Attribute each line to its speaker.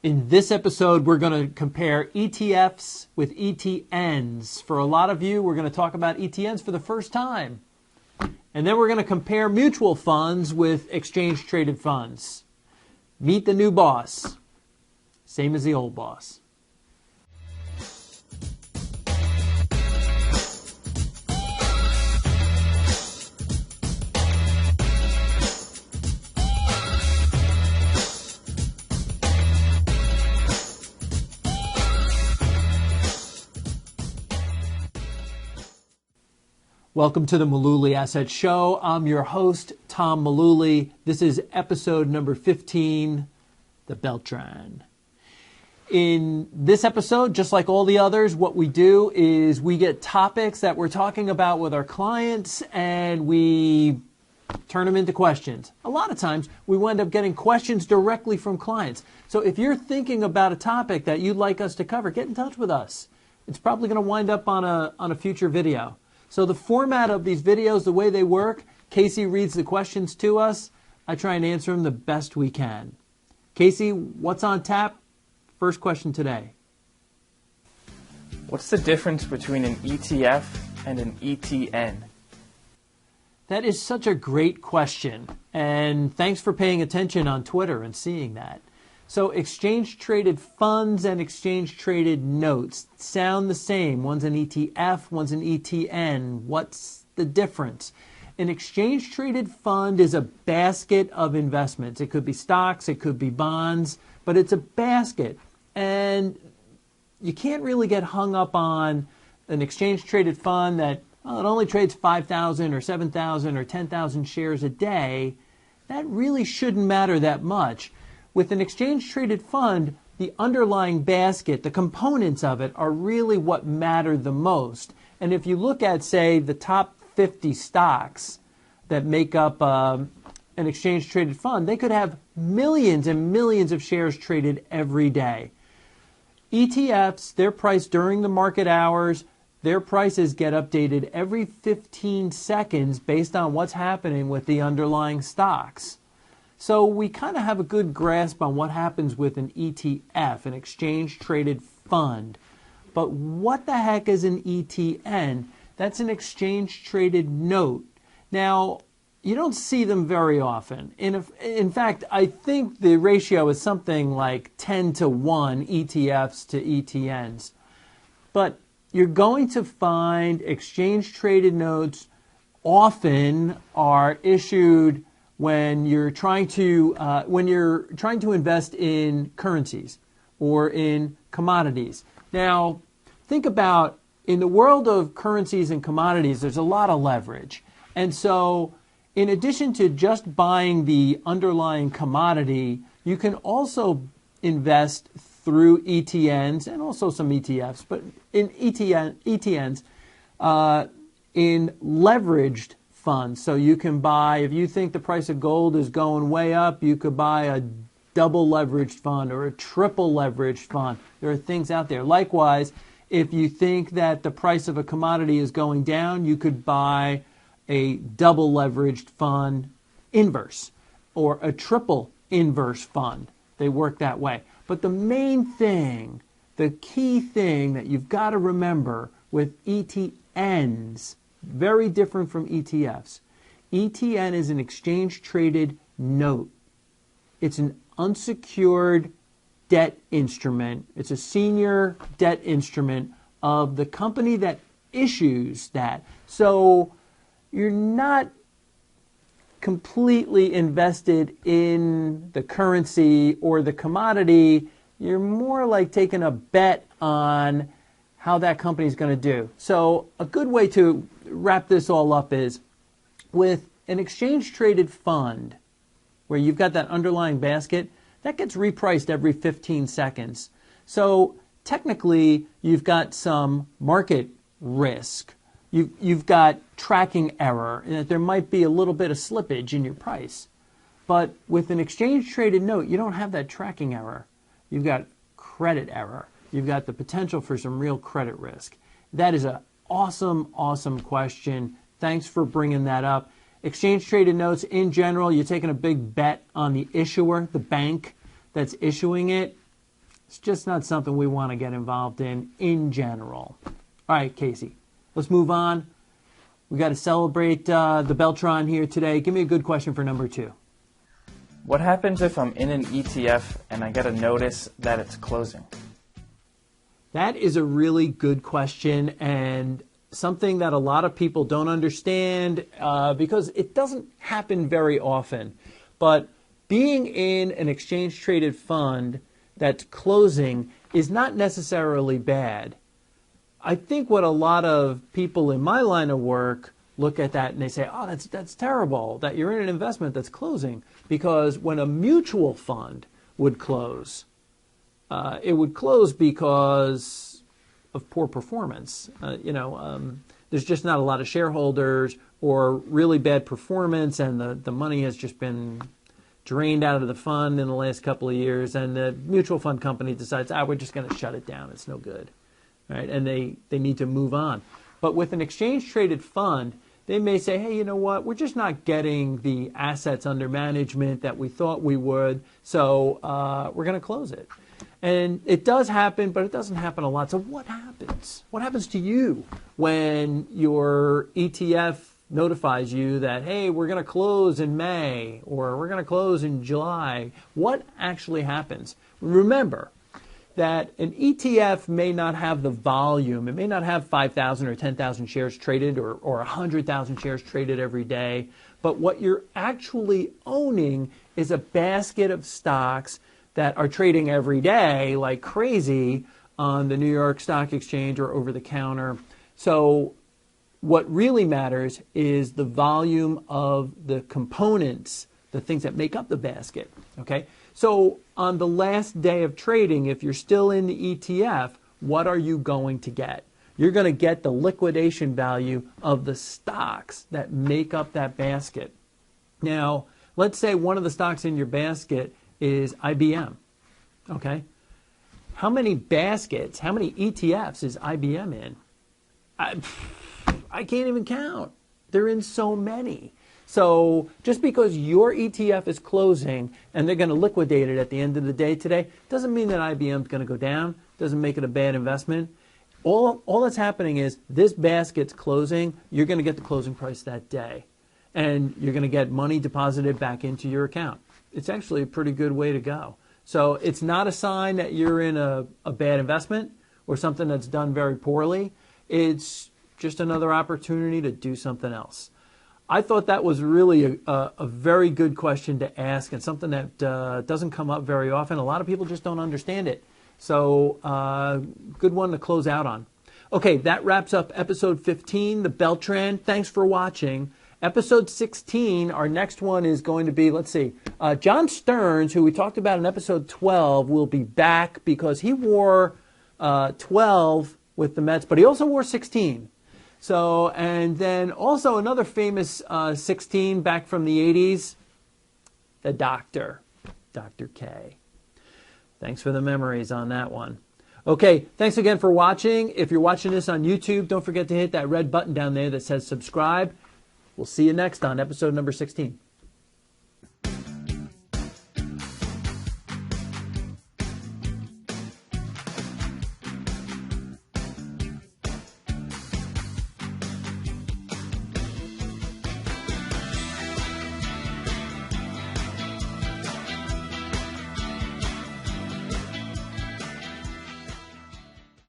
Speaker 1: In this episode, we're going to compare ETFs with ETNs. For a lot of you, we're going to talk about ETNs for the first time. And then we're going to compare mutual funds with exchange-traded funds. Meet the new boss. Same as the old boss. Welcome to the Mullooly Asset Show. I'm your host, Tom Mullooly. This is episode number 15, the Beltran. In this episode, just like all the others, what we do is we get topics that we're talking about with our clients and we turn them into questions. A lot of times, we wind up getting questions directly from clients. So if you're thinking about a topic that you'd like us to cover, get in touch with us. It's probably going to wind up on a future video. So the format of these videos, the way they work, Casey reads the questions to us. I try and answer them the best we can. Casey, what's on tap? First question today.
Speaker 2: What's the difference between an ETF and an ETN?
Speaker 1: That is such a great question. And thanks for paying attention on Twitter and seeing that. So exchange-traded funds and exchange-traded notes sound the same. One's an ETF, one's an ETN. What's the difference? An exchange-traded fund is a basket of investments. It could be stocks, it could be bonds, but it's a basket. And you can't really get hung up on an exchange-traded fund that it only trades 5,000 or 7,000 or 10,000 shares a day. That really shouldn't matter that much. With an exchange-traded fund, the underlying basket, the components of it, are really what matter the most. And if you look at, say, the top 50 stocks that make up an exchange-traded fund, they could have millions and millions of shares traded every day. ETFs, they're priced during the market hours. Their prices get updated every 15 seconds based on what's happening with the underlying stocks. So we kind of have a good grasp on what happens with an ETF, an exchange-traded fund. But what the heck is an ETN? That's an exchange-traded note. Now, you don't see them very often. In fact, I think the ratio is something like 10 to 1 ETFs to ETNs. But you're going to find exchange-traded notes often are issued when you're trying to invest in currencies or in commodities. Now, think about, in the world of currencies and commodities, there's a lot of leverage. And so, in addition to just buying the underlying commodity, you can also invest through ETNs and also some ETFs, but in ETNs, in leveraged funds. So you can buy, if you think the price of gold is going way up, you could buy a double leveraged fund or a triple leveraged fund. There are things out there. Likewise, if you think that the price of a commodity is going down, you could buy a double leveraged fund inverse or a triple inverse fund. They work that way. But the main thing, the key thing that you've got to remember with ETNs, very different from ETFs. ETN is an exchange-traded note. It's an unsecured debt instrument. It's a senior debt instrument of the company that issues that. So you're not completely invested in the currency or the commodity. You're more like taking a bet on how that company is going to do. So a good way to wrap this all up is with an exchange-traded fund where you've got that underlying basket, that gets repriced every 15 seconds. So technically, you've got some market risk. You've got tracking error, and that there might be a little bit of slippage in your price. But with an exchange-traded note, you don't have that tracking error. You've got credit error. You've got the potential for some real credit risk. That is an awesome, awesome question. Thanks for bringing that up. Exchange-traded notes, in general, you're taking a big bet on the issuer, the bank that's issuing it. It's just not something we want to get involved in general. All right, Casey, let's move on. We got to celebrate the Beltron here today. Give me a good question for number 2.
Speaker 2: What happens if I'm in an ETF and I get a notice that it's closing?
Speaker 1: That is a really good question, and something that a lot of people don't understand because it doesn't happen very often. But being in an exchange-traded fund that's closing is not necessarily bad. I think what a lot of people in my line of work look at that and they say, oh, that's terrible that you're in an investment that's closing, because when a mutual fund would close, it would close because of poor performance. There's just not a lot of shareholders or really bad performance, and the money has just been drained out of the fund in the last couple of years, and the mutual fund company decides, we're just going to shut it down. It's no good. Right? And they need to move on. But with an exchange-traded fund, they may say, hey, you know what, we're just not getting the assets under management that we thought we would, so we're going to close it. And it does happen, but it doesn't happen a lot. So what happens? What happens to you when your ETF notifies you that, hey, we're going to close in May, or we're going to close in July? What actually happens? Remember that an ETF may not have the volume. It may not have 5,000 or 10,000 shares traded or 100,000 shares traded every day. But what you're actually owning is a basket of stocks that are trading every day like crazy on the New York Stock Exchange or over the counter. So what really matters is the volume of the components, the things that make up the basket. Okay? So on the last day of trading, if you're still in the ETF, what are you going to get? You're going to get the liquidation value of the stocks that make up that basket. Now, let's say one of the stocks in your basket is IBM. Okay? How many baskets, how many ETFs is IBM in? I can't even count. They're in so many. So just because your ETF is closing and they're going to liquidate it at the end of the day today, doesn't mean that IBM is going to go down, doesn't make it a bad investment. All that's happening is this basket's closing, you're going to get the closing price that day. And you're going to get money deposited back into your account. It's actually a pretty good way to go. So it's not a sign that you're in a bad investment or something that's done very poorly. It's just another opportunity to do something else. I thought that was really a very good question to ask, and something that doesn't come up very often. A lot of people just don't understand it. So good one to close out on. Okay, that wraps up episode 15, the Beltran. Thanks for watching. Episode 16, our next one is going to be, let's see, John Stearns, who we talked about in episode 12, will be back because he wore 12 with the Mets, but he also wore 16. So, and then also another famous 16 back from the 80s, the Doctor, Dr. K. Thanks for the memories on that one. Okay, thanks again for watching. If you're watching this on YouTube, don't forget to hit that red button down there that says subscribe. We'll see you next on episode number 16.